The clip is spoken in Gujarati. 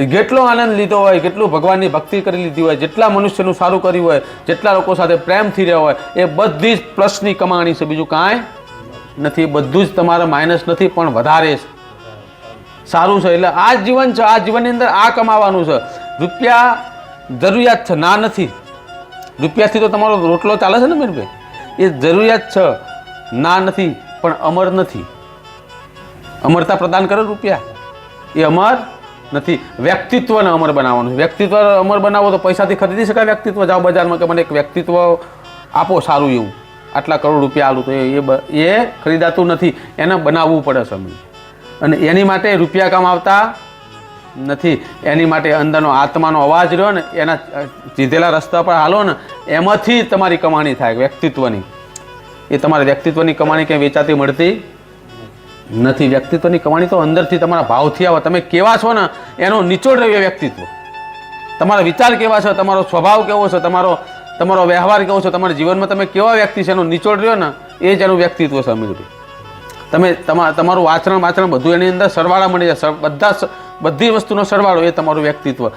જેટલો આનંદ લીધો હોય, કેટલું ભગવાનની ભક્તિ કરી લીધી હોય, જેટલા મનુષ્યનું સારું કર્યું હોય, જેટલા લોકો સાથે પ્રેમથી રહ્યા હોય, એ બધી જ પ્લસની કમાણી છે, બીજું કાંઈ નથી. બધું જ તમારે માઇનસ નથી, પણ વધારે છે, સારું છે. એટલે આ જીવન છે, આ જીવનની અંદર આ કમાવાનું છે. રૂપિયા જરૂરિયાત છે, ના નથી. રૂપિયાથી તો તમારો રોટલો ચાલે છે ને મીરભાઈ, એ જરૂરિયાત છે, ના નથી, પણ અમર નથી. અમરતા પ્રદાન કરે રૂપિયા, એ અમર નથી. વ્યક્તિત્વને અમર બનાવવાનું છે. વ્યક્તિત્વ અમર બનાવો તો પૈસાથી ખરીદી શકાય વ્યક્તિત્વ? જાઓ બજારમાં કે મને એક વ્યક્તિત્વ આપો સારું એવું, આટલા કરોડ રૂપિયા આલું, તો એ ખરીદાતું નથી, એને બનાવવું પડે સમય. અને એની માટે રૂપિયા કમાવતા નથી. એની માટે અંદરનો આત્માનો અવાજ રહ્યો ને, એના સીધેલા રસ્તા પર હાલો ને, એમાંથી તમારી કમાણી થાય વ્યક્તિત્વની. એ તમારા વ્યક્તિત્વની કમાણી ક્યાંય વેચાતી મળતી નથી. વ્યક્તિત્વની કમાણી તો અંદરથી તમારા ભાવથી આવે. તમે કેવા છો ને એનો નિચોડ રહ્યો વ્યક્તિત્વ. તમારા વિચાર કેવા છે, તમારો સ્વભાવ કેવો છે, તમારો વ્યવહાર કેવો છે, તમારા જીવનમાં તમે કેવા વ્યક્તિ છે એનો નિચોડ રહ્યો ને, એ જ એનું વ્યક્તિત્વ છે અમીરભાઈ. તમે તમારું આચરણ બધું એની અંદર સરવાળા મળી જાય. બધી વસ્તુનો સરવાળો એ તમારું વ્યક્તિત્વ.